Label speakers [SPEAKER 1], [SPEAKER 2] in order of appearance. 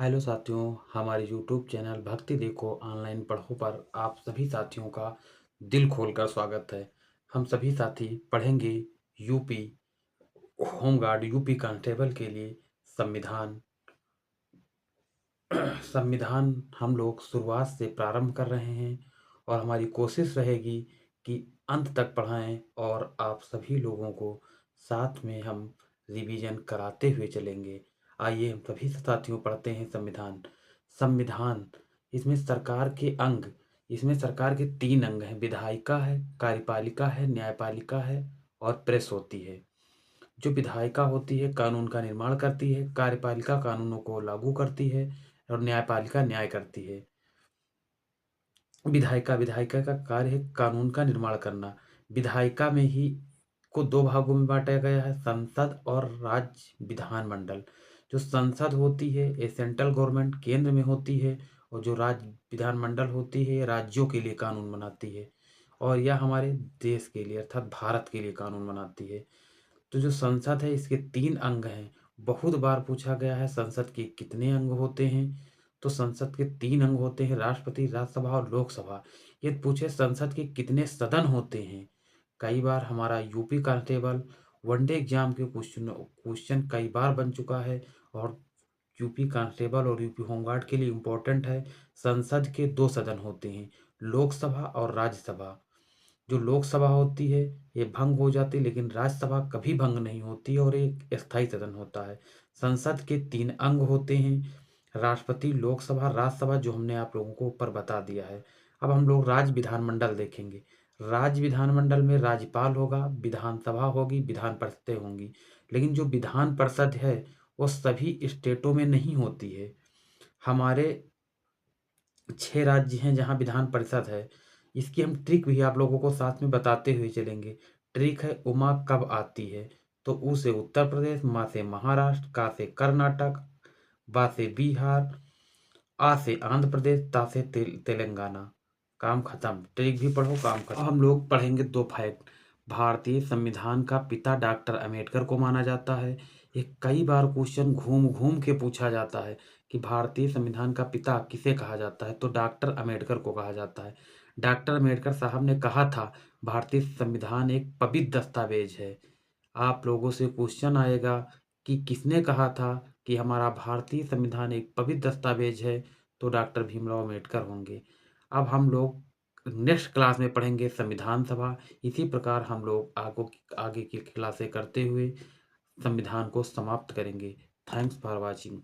[SPEAKER 1] Hello साथियों, हमारे YouTube channel भक्ति देखो ऑनलाइन पढ़ो पर आप सभी साथियों का दिल खोलकर स्वागत है। हम सभी साथी पढ़ेंगे यूपी होमगार्ड यूपी कांस्टेबल के लिए संविधान। संविधान हम लोग शुरुआत से प्रारंभ कर रहे हैं और हमारी कोशिश रहेगी कि अंत तक पढ़ाएं और आप सभी लोगों को साथ में हम रिवीजन कराते हुए चलेंगे। आइए हम सभी साथियों पढ़ते हैं संविधान। संविधान इसमें सरकार के अंग, इसमें सरकार के 3 अंग हैं। विधायिका है, कार्यपालिका है, न्यायपालिका है और प्रेस होती है। जो विधायिका होती है कानून का निर्माण करती है, कार्यपालिका कानूनों को लागू करती है और न्यायपालिका न्याय करती है। विधायिका विधायिका का कार्य है कानून का निर्माण करना। विधायिका में ही को 2 भागों में बांटा गया है, संसद और राज्य विधानमंडल। जो संसद होती है ये सेंट्रल गवर्नमेंट केंद्र में होती है और जो राज्य विधानमंडल होती है ये राज्यों के लिए कानून बनाती है और यह हमारे देश के लिए अर्थात भारत के लिए कानून बनाती है। तो जो संसद है इसके 3 अंग हैं। बहुत बार पूछा गया है संसद के कितने अंग होते हैं? तो संसद के 3 अंग होते हैं, राष्ट्रपति, राज्यसभा और लोकसभा। ये पूछे संसद के कितने सदन होते हैं? कई बार हमारा यूपी कांस्टेबल वनडे एग्जाम के क्वेश्चन कई बार बन चुका है और यूपी कांस्टेबल और यूपी होमगार्ड के लिए इम्पोर्टेंट है। संसद के 2 सदन होते हैं, लोकसभा और राज्यसभा। जो लोकसभा होती है ये भंग हो जाती है लेकिन राज्यसभा कभी भंग नहीं होती और एक स्थायी सदन होता है। संसद के 3 अंग होते हैं, राष्ट्रपति, लोकसभा, राज्यसभा, जो हमने आप लोगों को ऊपर बता दिया है। अब हम लोग राज्य विधानमंडल देखेंगे। राज्य विधानमंडल में राज्यपाल होगा, विधानसभा होगी, विधान परिषदें होंगी। लेकिन जो विधान परिषद है वो सभी स्टेटों में नहीं होती है। हमारे 6 राज्य हैं जहाँ विधान परिषद है। इसकी हम ट्रिक भी आप लोगों को साथ में बताते हुए चलेंगे। ट्रिक है उमा कब आती है? तो उ से उत्तर प्रदेश, मा से महाराष्ट्र, का से कर्नाटक, बा से बिहार, आ से आंध्र प्रदेश, ता से तेलंगाना। काम खत्म। ट्रिक भी पढ़ो, काम खत्म। अब हम लोग पढ़ेंगे 2 फैक्ट। भारतीय संविधान का पिता डॉक्टर अंबेडकर को माना जाता है। ये कई बार क्वेश्चन घूम घूम के पूछा जाता है कि भारतीय संविधान का पिता किसे कहा जाता है? तो डॉक्टर अंबेडकर को कहा जाता है। डॉक्टर अंबेडकर साहब ने कहा था भारतीय संविधान एक पवित्र दस्तावेज है। आप लोगों से क्वेश्चन आएगा कि किसने कहा था कि हमारा भारतीय संविधान एक पवित्र दस्तावेज है? तो डॉक्टर भीमराव अम्बेडकर होंगे। अब हम लोग नेक्स्ट क्लास में पढ़ेंगे संविधान सभा। इसी प्रकार हम लोग आगे की क्लासें करते हुए संविधान को समाप्त करेंगे। Thanks for watching.